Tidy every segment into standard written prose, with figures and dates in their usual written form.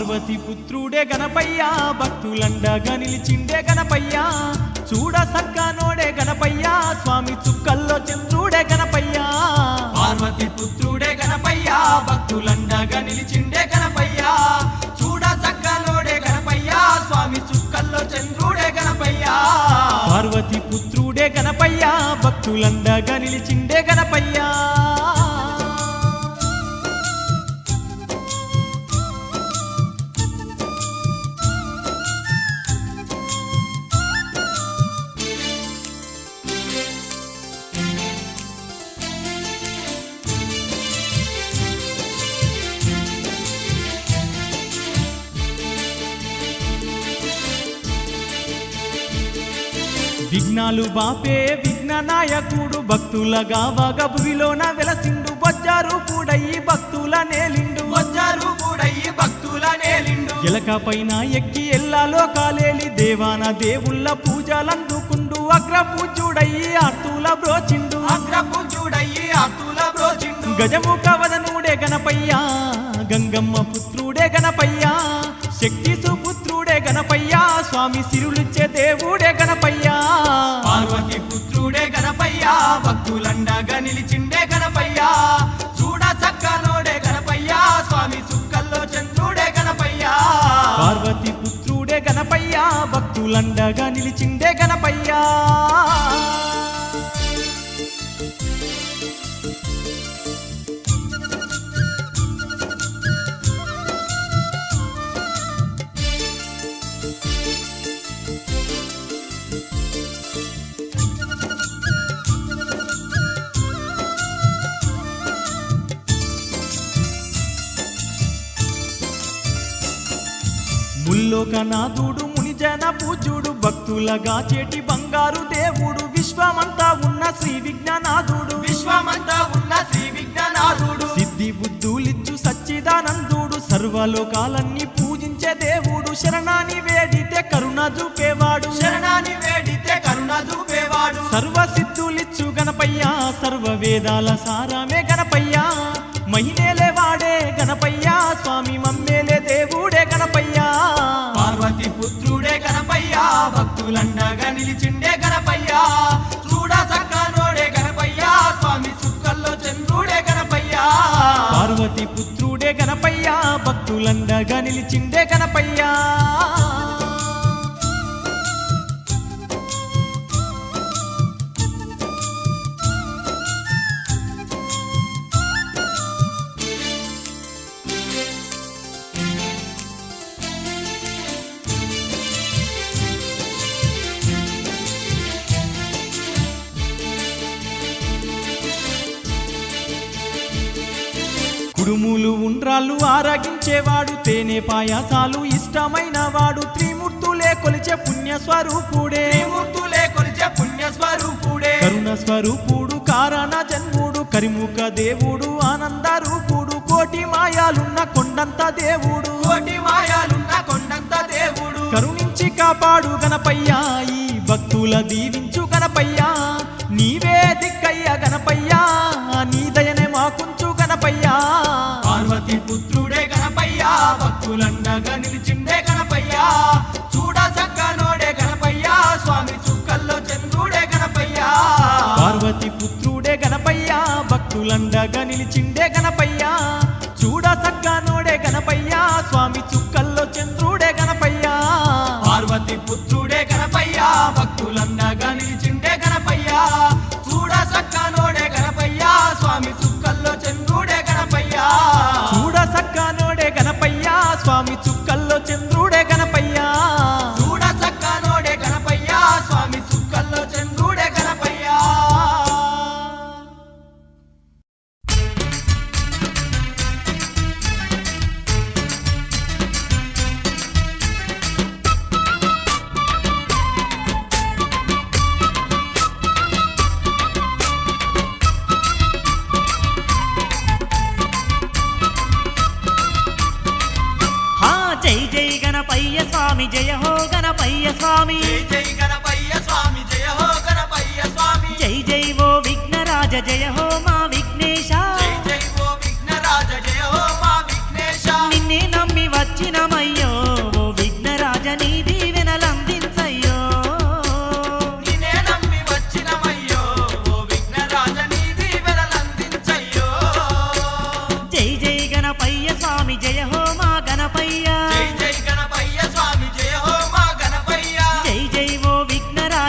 పార్వతి పుత్రుడే గణపయ్య భక్తులండగా నిలిచిండే గణపయ్య చూడ సక్కనోడే గణపయ్య స్వామి చుక్కల్లో చంద్రుడే గణపయ్య పార్వతి పుత్రుడే గణపయ్య భక్తులండగా నిలిచిండే గణపయ్య చూడ సక్కనోడే గణపయ్య స్వామి చుక్కల్లో చంద్రుడే గణపయ్య పార్వతి పుత్రుడే గణపయ్య భక్తులండగా నిలిచిండే గణపయ్య విఘ్నాలు బాపే విఘ్ననాయకుడు భక్తుల గావగ భువిలోన వెలసిండు బొజ్జారు కూడయి భక్తుల నేలిండు వచ్చారు కూడయి భక్తుల నేలిండు ఎలక పైన ఎక్కి ఎల్లాలో కాలేలి దేవాన దేవుళ్ళ పూజలందుకుండు అగ్ర పూజుడయి ఆర్తుల బ్రోచిండు అగ్రపుజుడయి ఆర్తుల బ్రోచిండు గజముఖ వదనుడే గణపయ్య గంగమ్మ పుత్రుడే గణపయ్య శక్తి సుపుత్రుడే గణపయ్య స్వామి సిరులిచ్చే దేవుడే గణపయ్య పార్వతి పుత్రుడే గణపయ్య భక్తులండగా నిలిచిండే గణపయ్య చూడ సక్కనోడే గణపయ్య స్వామి చుక్కల్లో చంద్రుడే గణపయ్య పార్వతి పుత్రుడే గణపయ్య భక్తులండగా నిలిచిండే గణపయ్య ముల్లోకనాథుడు మునిజన పూజుడు భక్తులగా చేటి బంగారు దేవుడు విశ్వమంతా ఉన్న శ్రీ విజ్ఞానాథుడు విశ్వమంతా ఉన్న శ్రీ విజ్ఞానాథుడు సిద్ధి బుద్ధులిచ్చు సచ్చిదానందుడు సర్వలోకాలన్నీ పూజించే దేవుడు శరణాని వేడితే కరుణ చూపేవాడు శరణాని వేడితే కరుణ చూపేవాడు సర్వసిద్ధులిచ్చు గణపయ్య సర్వ వేదాల సారమే గణపయ్య మహినేలే వాడే గణపయ్య స్వామి మమ్మేలే దేవుడే గణపయ్య పార్వతి పుత్రుడే గణపయ్య భక్తులండగా నిలిచిండే గణపయ్య చూడ సక్కనోడే గణపయ్య స్వామి చుక్కల్లో చంద్రుడే గణపయ్య పార్వతి పుత్రుడే గణపయ్య భక్తులండగా నిలిచిండే గణపయ్య కుడుములు ఉండ్రాళ్ళు ఆరగించేవాడు తేనె పాయాసాలు ఇష్టమైన వాడు త్రిమూర్తులే కొలిచే పుణ్య స్వరూపుడే త్రిమూర్తులే కొలిచే పుణ్య స్వరూపుడే కరుణ స్వరూపుడు కారణ జన్ముడు కరిముఖ దేవుడు ఆనంద రూపుడు కోటి మాయాలున్న కొండంత దేవుడు కోటి మాయాలున్న కొండంత దేవుడు కరుణించి కాపాడు గణపయ్య ఈ భక్తుల దీవించు గణపయ్య నీవే దిక్కయ్య గణపయ్య నీ దయనే మాకుంచు గణపయ్య పార్వతి పుత్రుడే గణపయ్య భక్తులండగా నిలిచిండే గణపయ్య చూడ సక్కనోడే గణపయ్య స్వామి చుక్కల్లో చంద్రుడే గణపయ్య పార్వతి పుత్రుడే గణపయ్య భక్తులండగా నిలిచిండే గణపయ్య చూడ సక్కనోడే గణపయ్య స్వామి చుక్కల్లో చంద్రుడే గణపయ్య పార్వతి పుత్రుడే గణపయ్య భక్తులండగా నిలిచిండే గణపయ్య చూడ సక్కనోడే గణపయ్య స్వామి చుక్కల్లో చంద్రుడే గణపయ్య చూడ సక్కనోడే గణపయ్య స్వామి చుక్కల్లో చంద్రుడే గణపయ్య చూడ సక్కనోడే గణపయ్య స్వామి చుక్కల్లో చంద్రుడే గణపయ్య గణపయ్య స్వామి జయ హో గణపయ్య స్వామి జై జై గణపయ్య స్వామి జయ హో గణపయ్య స్వామి జై జై ఓ విఘ్నరాజ జయ హో మా విఘ్నేశ జై జై ఓ విఘ్నరాజ జయ హో మా విఘ్నేశ నిన్నే నమ్మి వచ్చినమయ్య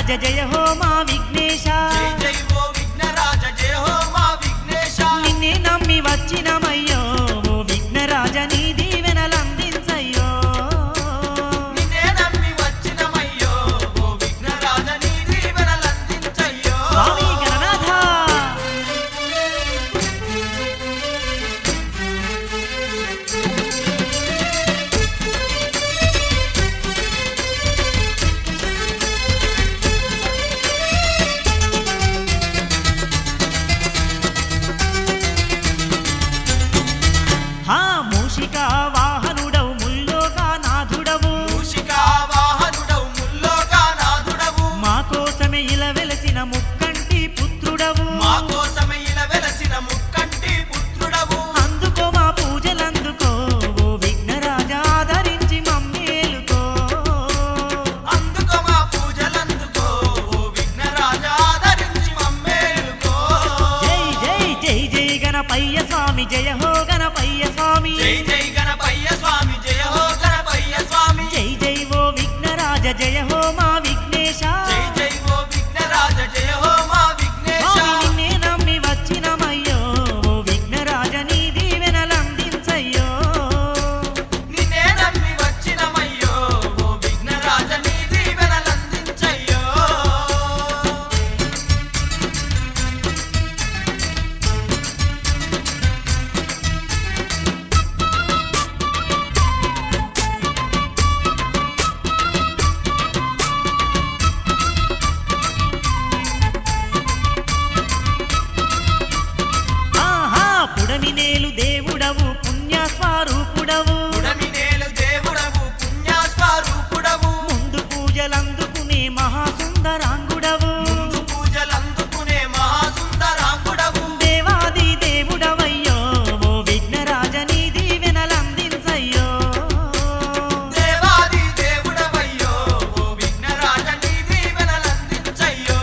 విఘ్నరాజ జయ హో మా విఘ్నేశ జై జై ఓ విఘ్నరాజ జయ హో మా విఘ్నేశ నిన్నే నమ్మి వచ్చినమయ్యో ఓ విఘ్నరాజ నీ దీవెనలందించయ్యో నిన్నే నమ్మి వచ్చినమయ్యో ఓ విఘ్నరాజ నీ దీవెనలందించయ్యో స్వామి గణనాథ హా మూషిక వాహనుడవు ముల్లోకా నాథుడవు మూషికా వాహనుడవు ముల్లోకా నాథుడవు మా కోసమే ఇలా వెలసిన ముక్కంటి పుత్రుడవు మా కోసమే ఇలా వెలసిన ముక్కంటి పుత్రుడవు అందుకో మా పూజలందుకో ఓ విఘ్నరాజ ఆదరించి మమ్మేలుకో అందుకో మా పూజలందుకో ఓ విఘ్నరాజ ఆదరించి మమ్మేలుకో జై జై జై జై గణపయ్య స్వామి జయ హో గణపయ్య స్వామి జై జై గణపయ్య స్వామి జయ హో గణపయ్య స్వామి జై జై ఓ విఘ్నరాజ జయ హో మా విఘ్నేశ జై జై ఓ విఘ్నరాజ జయ హో మా విఘ్నేశ స్వామి నిన్నే నమ్మి వచ్చినమయ్యో ఓ విఘ్నరాజ నీ దీవెనలందించయ్యో నిన్నే నమ్మి వచ్చినమయ్యో ఓ విఘ్నరాజ నీ దీవెనలందించయ్యో ఆహా పుడమినేలు దేవుడవు పుణ్యస్వరూపుడవు పుడమినేలు దేవుడవు పుణ్యస్వరూపుడవు ముందు పూజలందుకునే మహాసుందరాంగుడవు ముందు పూజలందుకునే మహాసుందరాంగుడవు దేవాది దేవుడవయ్యో ఓ విఘ్నరాజ నీ దీవెనలందించయ్యో దేవాది దేవుడవయ్యో ఓ విఘ్నరాజ నీ దీవెనలందించయ్యో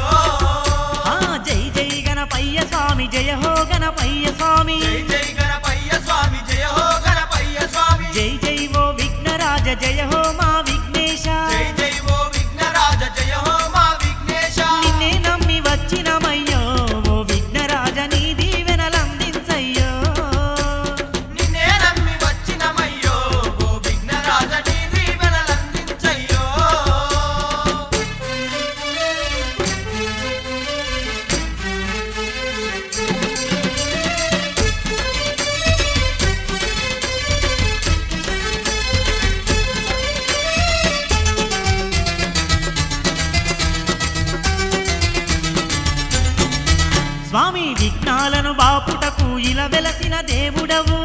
ఆ జై జై గణపయ్య స్వామి జయ హో గణపయ్య స్వామి జై జై గణపయ్య స్వామి జయ హో గణపయ్య స్వామి జై జై ఓ విఘ్నరాజ జయ హో మా విఘ్నేశ జై జై ఓ విఘ్నరాజ జయ హో మా విఘ్నేశ నిన్నే నమ్మి వచ్చినమయ్యో ఓ విఘ్నరాజ నీ దీవెనలందించయ్యో నిన్నే నమ్మి వచ్చినమయ్యో ఓ విఘ్నరాజ నీ దీవెనలందించయ్యో స్వామి విఘ్నాలను బాపుటకు ఇలా వెలసిన దేవుడవు